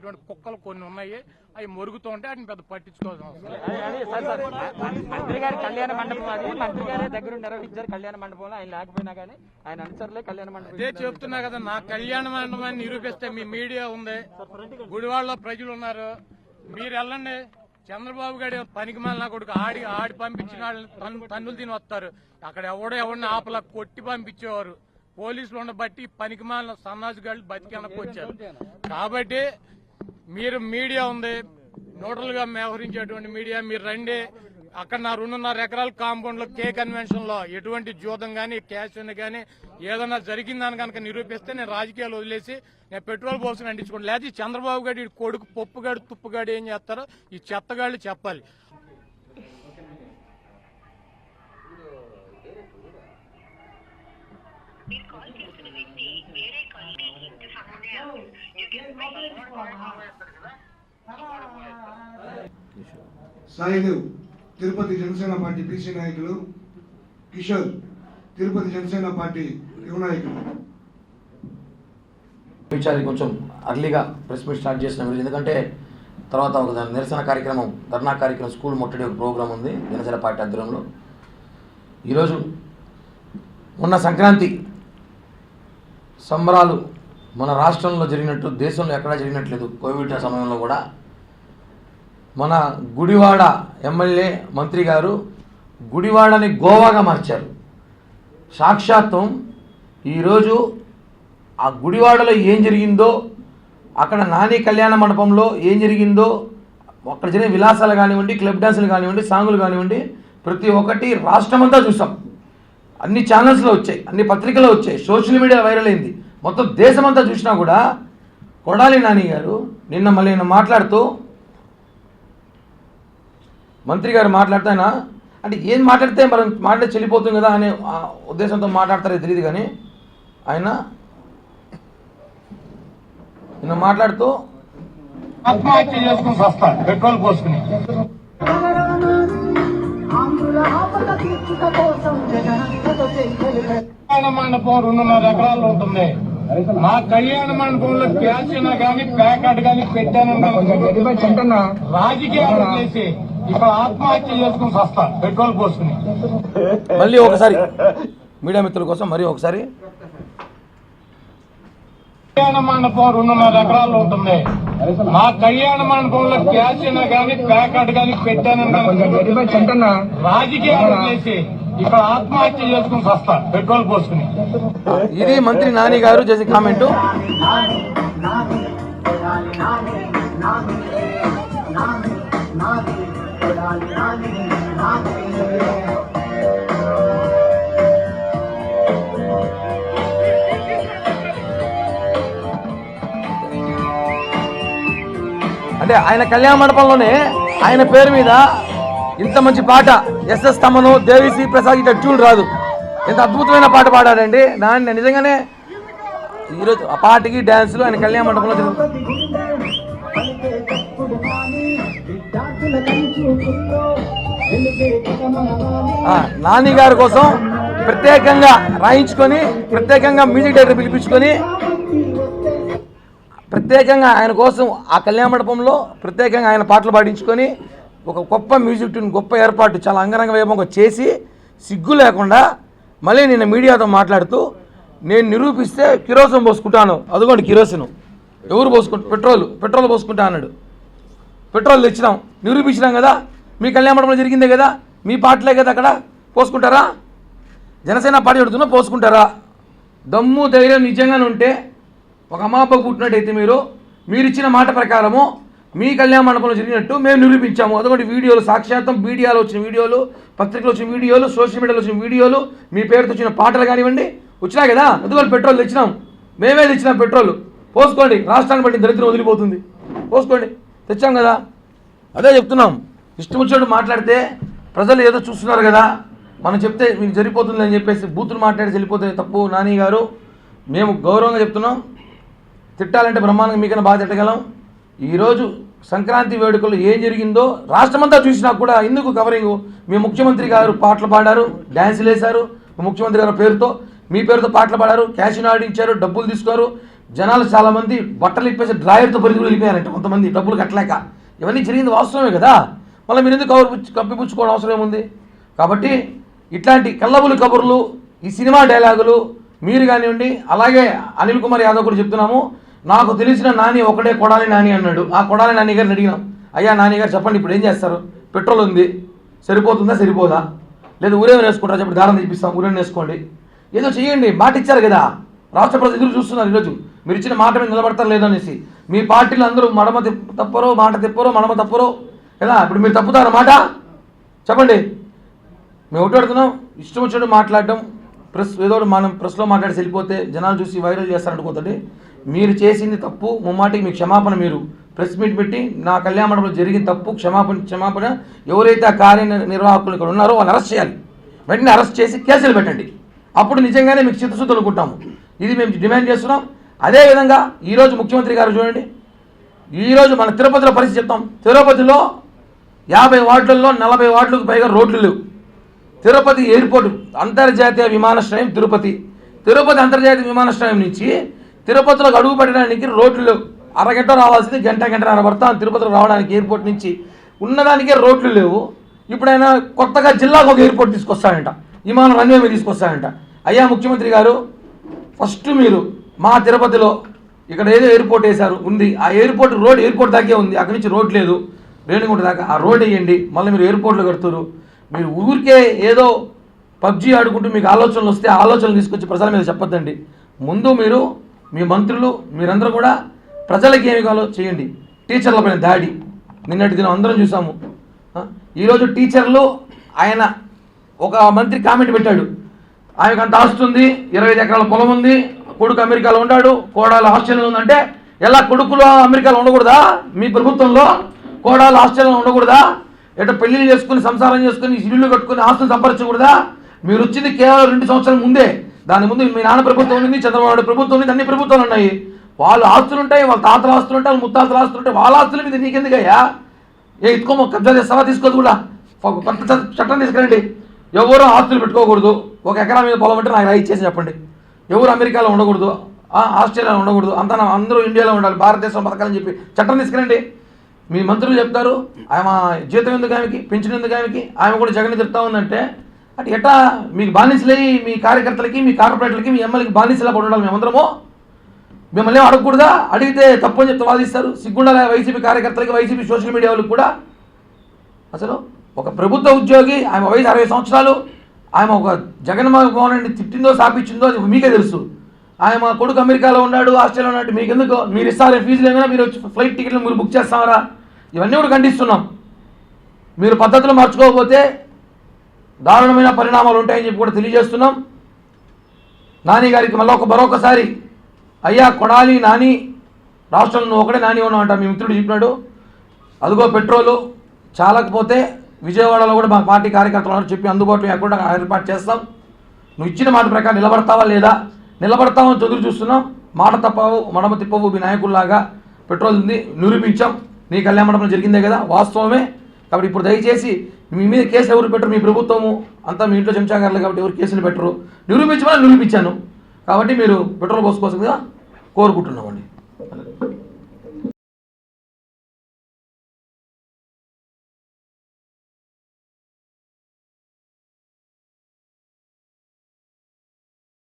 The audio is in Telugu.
కుక్కలు కొన్ని ఉన్నాయి, అవి మొరుగుతూ ఉంటే వాటిని పెద్ద పట్టించుకోవాల్సిన మంత్రి గారి కళ్యాణ మండపం, అది మంత్రి గారి దగ్గర నిర్వహించారు కళ్యాణ మండపంలో. ఆయన లేకపోయినా కానీ ఆయన అనుసరులే కళ్యాణ మండపం. అదే చెప్తున్నా కదా, నా కళ్యాణ మండపాన్ని నిరూపిస్తే మీ మీడియా ఉంది, గుడివాడలో ప్రజలు ఉన్నారు, మీరు వెళ్ళండి. చంద్రబాబు గారి పనికి మాలిన కొడుకు ఆడి పంపించిన వాళ్ళని తన్నులు తిని వస్తారు. అక్కడ ఎవరిని ఆపలా కొట్టి పంపించేవారు. పోలీసులు ఉండబట్టి పనికి మాలిన సన్నాజు గాళ్ళు బతికి వెనక్కి వచ్చారు. కాబట్టి మీరు మీడియా ఉంది, న్యూట్రల్ గా వ్యవహరించేటువంటి మీడియా, మీరు రండి. అక్కడ నా 2.5 ఎకరాల కాంపౌండ్ లో కే కన్వెన్షన్ లో ఎటువంటి జూదం గానీ క్యాష్ గానీ ఏదన్నా జరిగిందని కనుక నిరూపిస్తే నేను రాజకీయాలు వదిలేసి నేను పెట్రోల్ పోసుకుని అంటించుకోండి. లేకపోతే చంద్రబాబు గారి కొడుకు పప్పుగాడు తుప్పుగాడు ఏం చేస్తారో ఈ చెత్తగాళ్ళు చెప్పాలి. సాయిదేవ్ తిరుపతి జనసేన పార్టీ బీసీ నాయకులు, కిషోర్ తిరుపతి జనసేన పార్టీ యువ నాయకులు. కొంచెం అర్లీగా ప్రెస్ మీట్ స్టార్ట్ చేసిన, ఎందుకంటే తర్వాత ఒక నిరసన కార్యక్రమం, ధర్నా కార్యక్రమం, స్కూల్ ముట్టడి ఒక ప్రోగ్రాం ఉంది జనసేన పార్టీ ఆధ్వర్యంలో. ఈరోజు మొన్న సంక్రాంతి సంబరాలు మన రాష్ట్రంలో జరిగినట్టు దేశంలో ఎక్కడా జరిగినట్లేదు. కోవిడ్ సమయంలో కూడా మన గుడివాడ ఎమ్మెల్యే మంత్రి గారు గుడివాడని గోవాగా మార్చారు. సాక్షాత్తం ఈరోజు ఆ గుడివాడలో ఏం జరిగిందో, అక్కడ నాని కళ్యాణ మండపంలో ఏం జరిగిందో, అక్కడ జరిగిన విలాసాలు కానివ్వండి, క్లబ్ డాన్సులు కానివ్వండి, సాంగులు కానివ్వండి, ప్రతి ఒక్కటి రాష్ట్రమంతా చూసాం. అన్ని ఛానల్స్లో వచ్చాయి, అన్ని పత్రికల్లో వచ్చాయి, సోషల్ మీడియా వైరల్ అయింది. మొత్తం దేశమంతా చూసినా కూడా కొడాలి నాని గారు నిన్న మాట్లాడుతూ, మంత్రి గారు మాట్లాడితే ఆయన అంటే ఏం మాట్లాడితే మనం మాట్లాడి చెల్లిపోతుంది కదా అనే ఉద్దేశంతో మాట్లాడతారో తెలియదు, కానీ ఆయన నిన్న మాట్లాడుతూ ఆత్మహత్య చేసుకుని వస్తాను పెట్రోల్ పోసుకుని. కళ్యాణ మండపం 2.5 ఎకరాలు ఉంటుంది. మా కళ్యాణ మండపంలో క్యాష్ అయినా కానీ ప్యాకెట్ కానీ పెట్టానన్నా రాజకీయాలు చేసి ఇక్కడ ఆత్మహత్య చేసుకుని వస్తా పెట్రోల్ పోసుకుని. మళ్ళీ ఒకసారి మీడియా మిత్రుల కోసం మరి ఒకసారి, కళ్యాణ మండపం 2.5 ఎకరాలు ఉంటుంది. మా కళ్యాణ మండపంలో క్యాష్ అయినా కానీ ప్యాకెట్ కానీ పెట్టానన్నా రాజకీయాలు చేసి ఇక్కడ ఆత్మహత్య చేసుకుని వస్తా పెట్రోల్ పోసుకుని. ఇది మంత్రి నాని గారు చేసే కామెంటు. అంటే ఆయన కళ్యాణ మండపంలోనే ఆయన పేరు మీద ఇంత మంచి పాట, ఎస్ఎస్ తమను, దేవిశ్రీ ప్రసాద్ ఇట్లా ట్యూన్ రాదు, ఎంత అద్భుతమైన పాట పాడాడండి. దాన్ని నిజంగానే ఈరోజు ఆ పాటకి డ్యాన్సులు ఆయన కళ్యాణ మండపంలో నాని గారి కోసం ప్రత్యేకంగా రాయించుకొని, ప్రత్యేకంగా మ్యూజిక్ డైరెక్టర్ పిలిపించుకొని, ప్రత్యేకంగా ఆయన కోసం ఆ కళ్యాణ మండపంలో ప్రత్యేకంగా ఆయన పాటలు పాడించుకొని ఒక గొప్ప మ్యూజిక్ ట్యూన్, గొప్ప ఏర్పాటు చాలా అంగరంగ వైభవంగా చేసి సిగ్గు లేకుండా మళ్ళీ నిన్న మీడియాతో మాట్లాడుతూ నేను నిరూపిస్తే కిరోసిన్ పోసుకుంటాను, అదిగోండి కిరోసిన్, ఎవరు పెట్రోల్ పోసుకుంటా అన్నాడు. పెట్రోల్ తెచ్చినాం, నిరూపించినాం కదా, మీ కళ్యాణ మండపంలో జరిగిందే కదా, మీ పాటలే కదా, అక్కడ పోసుకుంటారా? జనసేన పార్టీ అడుగుతున్నా పోసుకుంటారా? దమ్ము ధైర్యం నిజంగానే ఉంటే ఒక అమ్మాపకు పుట్టినట్టయితే మీరు ఇచ్చిన మాట ప్రకారము మీ కళ్యాణ మండపంలో జరిగినట్టు మేము నిరూపించాము. అదొకటి వీడియోలు, సాక్షాత్తం మీడియాలో వచ్చిన వీడియోలు, పత్రికలు వచ్చిన వీడియోలు, సోషల్ మీడియాలో వచ్చిన వీడియోలు, మీ పేరుతో వచ్చిన పాటలు కానివ్వండి వచ్చినాయి కదా. అందుకని పెట్రోల్ తెచ్చినాం, మేమే తెచ్చినాం పెట్రోల్, పోసుకోండి, రాష్ట్రాన్ని బట్టి దరిద్రం వదిలిపోతుంది, పోసుకోండి, తెచ్చాం కదా. అదే చెప్తున్నాం, ఇష్టం వచ్చినట్టు మాట్లాడితే ప్రజలు ఏదో చూస్తున్నారు కదా, మనం చెప్తే మీకు జరిగిపోతుంది అని చెప్పేసి బూతులు మాట్లాడి వెళ్ళిపోతే తప్పు. నాని గారు, మేము గౌరవంగా చెప్తున్నాం, తిట్టాలంటే బ్రహ్మాండంగా మీకన్నా బాగా తిట్టగలం. ఈరోజు సంక్రాంతి వేడుకలు ఏం జరిగిందో రాష్ట్రమంతా చూసినా కూడా ఎందుకు కవరింగ్? మీ ముఖ్యమంత్రి గారు పాటలు పాడారు, డ్యాన్సులు వేశారు, ముఖ్యమంత్రి గారి పేరుతో మీ పేరుతో పాటలు పాడారు, క్యాష్ ఆడించారు, డబ్బులు తీసుకున్నారు, జనాలు చాలామంది బట్టలు ఇప్పేసి డ్రాయర్తో పరిధి వెళ్ళిపోయారంట కొంతమంది డబ్బులు కట్టలేక. ఇవన్నీ జరిగింది వాస్తవమే కదా, మళ్ళీ మీరు ఎందుకు కప్పిపుచ్చుకోవడం అవసరం ఏముంది? కాబట్టి ఇట్లాంటి కల్లబులు కబుర్లు, ఈ సినిమా డైలాగులు మీరు కానివ్వండి, అలాగే అనిల్ కుమార్ యాదవ్ కూడా చెప్తున్నాము, నాకు తెలిసిన నాని ఒకటే కొడాలి నాని అన్నాడు. ఆ కొడాలి నాని గారిని అడిగినాం, అయ్యా నాని గారు చెప్పండి ఇప్పుడు ఏం చేస్తారు, పెట్రోల్ ఉంది సరిపోతుందా సరిపోదా, లేదా ఊరేమో వేసుకుంటారా చెప్పండి, దారం తీపిస్తాం ఊరేమో వేసుకోండి, ఏదో చేయండి. మాట ఇచ్చారు కదా, రాష్ట్ర ప్రజలు ఎదురు చూస్తున్నారు ఈరోజు మీరు ఇచ్చిన మాట మీద నిలబడతారు లేదనేసి. మీ పార్టీలు అందరూ మడమ తప్పరో మాట తిప్పరో మడమ తప్పరో కదా, ఇప్పుడు మీరు తప్పుతారు మాట చెప్పండి. మేము ఒకటి అడుగుతున్నాం, ఇష్టం వచ్చినట్టు మాట్లాడడం ప్రెస్ ఏదో మనం ప్రెస్లో మాట్లాడి వెళ్ళిపోతే జనాలు చూసి వైరల్ చేస్తారనుకోతండి. మీరు చేసింది తప్పు, ముమ్మాటికి మీ క్షమాపణ మీరు ప్రెస్ మీట్ పెట్టి నా కళ్యాణ మండపంలో జరిగిన తప్పు క్షమాపణ ఎవరైతే ఆ కార్యనిర్వాహకులు ఇక్కడ ఉన్నారో వాళ్ళు అరెస్ట్ చేయాలి, వెంటనే అరెస్ట్ చేసి కేసులు పెట్టండి. అప్పుడు నిజంగానే మీకు చిత్తశుద్ధి అనుకుంటాము. ఇది మేము డిమాండ్ చేస్తున్నాం. అదేవిధంగా ఈరోజు ముఖ్యమంత్రి గారు చూడండి, ఈరోజు మన తిరుపతిలో పరిస్థితి చెప్తాం. తిరుపతిలో 50 వార్డులలో 40 వార్డులకు పైగా రోడ్లు లేవు. తిరుపతి ఎయిర్పోర్ట్ అంతర్జాతీయ విమానాశ్రయం తిరుపతి అంతర్జాతీయ విమానాశ్రయం నుంచి తిరుపతిలోకి అడుగు పెట్టడానికి రోడ్లు లేవు. అరగంట రావాల్సింది గంటన్నర పడతాం తిరుపతిలో రావడానికి. ఎయిర్పోర్ట్ నుంచి ఉన్నదానికే రోడ్లు లేవు. ఇప్పుడైనా కొత్తగా జిల్లాకు ఒక ఎయిర్పోర్ట్ తీసుకొస్తాడంట, విమానం రన్వే మీద తీసుకొస్తాడంట. అయ్యా ముఖ్యమంత్రి గారు, ఫస్ట్ మీరు మా తిరుపతిలో ఇక్కడ ఏదో ఎయిర్పోర్ట్ వేశారు ఉంది, ఆ ఎయిర్పోర్ట్ రోడ్ ఎయిర్పోర్ట్ దాకే ఉంది, అక్కడి నుంచి రోడ్ లేదు రేణిగుంట దాకా, ఆ రోడ్ వేయండి. మళ్ళీ మీరు ఎయిర్పోర్ట్లో కడుతున్నారు. మీరు ఊరికే ఏదో పబ్జీ ఆడుకుంటూ మీకు ఆలోచనలు వస్తే ఆలోచనలు తీసుకొచ్చి ప్రజల మీద చెప్పొద్దండి. ముందు మీరు మీ మంత్రులు మీరందరూ కూడా ప్రజలకి ఏమి కావాలో చేయండి. టీచర్లపైన దాడి నిన్నటి దినం అందరం చూసాము. ఈరోజు టీచర్లు ఆయన ఒక మంత్రి కామెంట్ పెట్టాడు, ఆమెకు అంత ఆస్తుంది, 25 ఎకరాల పొలం ఉంది, కొడుకు అమెరికాలో ఉన్నాడు, కోడాలు ఆస్ట్రేలియాలో ఉందంటే ఎలా కొడుకులు అమెరికాలో ఉండకూడదా? మీ ప్రభుత్వంలో కోడాలు ఆస్ట్రేలియాలో ఉండకూడదా? ఎట పెళ్లిళ్ళు చేసుకుని సంసారం చేసుకుని ఇల్లు కట్టుకుని ఆస్తులు సంపాదించకూడదా? మీరు వచ్చింది కేవలం 2 సంవత్సరాల ముందే. దాని ముందు మీ నాన్న ప్రభుత్వం ఉంది, చంద్రబాబు నాయుడు ప్రభుత్వం ఉంది, అన్ని ప్రభుత్వాలు ఉన్నాయి. వాళ్ళు ఆస్తులు ఉంటాయి, వాళ్ళ తాతల ఆస్తులు ఉంటాయి, వాళ్ళ ముత్తాతల ఆస్తులు ఉంటాయి. వాళ్ళ ఆస్తుల మీద నీకెందుకయ్యా? ఎత్తుకోమో కబ్జా చేస్తావా? తీసుకోదు కూడా. కొత్త చట్టం తీసుకురండి, ఎవరు ఆస్తులు పెట్టుకోకూడదు. 1 ఎకరా మీద పొలం అంటే నాకు ఇచ్చేసి చెప్పండి. ఎవరు అమెరికాలో ఉండకూడదు, ఆస్ట్రేలియాలో ఉండకూడదు, అంతా అందరూ ఇండియాలో ఉండాలి, భారతదేశం బతకాలని చెప్పి చట్టం తీసుకురండి. మీ మంత్రులు చెప్తారు, ఆమె జీతం ఎందుకు ఆమెకి, పెన్షన్ ఎందుకు ఆమెకి, ఆమె కూడా జగన్ చెప్తా ఉందంటే అటు ఎట్టా మీకు బానిసలై మీ కార్యకర్తలకి మీ కార్పొరేట్లకి మీ ఎమ్మెల్యేకి బానిసలా పడి ఉండాలి మేమందరము? మిమ్మల్ని ఏమో అడగకూడదా? అడిగితే తప్పు అని చెప్తే వాదిస్తారు. సిగ్గుండాలి వైసీపీ కార్యకర్తలకి, వైసీపీ సోషల్ మీడియా వాళ్ళకి కూడా. అసలు ఒక ప్రభుత్వ ఉద్యోగి, ఆమె వయసు 60 సంవత్సరాలు, ఆమె ఒక జగన్మోహన్ రెడ్డి తిట్టిందో సాపించిందో అది మీకే తెలుసు. ఆయన కొడుకు అమెరికాలో ఉన్నాడు, ఆస్ట్రేలియాలో ఉన్నాడు, మీకు ఎందుకు? మీరు ఇస్తారే ఫీజులు ఏమైనా, మీరు వచ్చి ఫ్లైట్ టికెట్లు మీరు బుక్ చేస్తారా? ఇవన్నీ కూడా ఖండిస్తున్నాం. మీరు పద్ధతులు మార్చుకోకపోతే దారుణమైన పరిణామాలు ఉంటాయని చెప్పి కూడా తెలియజేస్తున్నాం. నాని గారికి మరొకసారి, అయ్యా కొడాలి నాని, రాష్ట్రంలో నువ్వు ఒకటే నాని ఉన్నావు అంట మీ మిత్రుడు చెప్పినాడు. అదిగో పెట్రోలు చాలకపోతే విజయవాడలో కూడా మా పార్టీ కార్యకర్తలు చెప్పి అందుబాటులో ఎక్కడ ఏర్పాటు చేస్తాం. నువ్వు ఇచ్చిన మాట ప్రకారం నిలబడతావా లేదా? నిలబడతామని చదువు చూస్తున్నాం. మాట తప్పవు మడమ తిప్పవు మీ నాయకుల్లాగా పెట్రోల్ ఉంది నిరూపించాం. నీ కళ్యాణ మండపం జరిగిందే కదా, వాస్తవమే. కాబట్టి ఇప్పుడు దయచేసి మీ మీద కేసులు ఎవరు పెట్టరు? మీ ప్రభుత్వము అంతా మీ ఇంట్లో చెంచాగారులు కాబట్టి ఎవరు కేసులు పెట్టరు. నిరూపించమని నిరూపించాను. కాబట్టి మీరు పెట్రోల్ పోసుకోవాల్సిందిగా కోరుకుంటున్నామండి.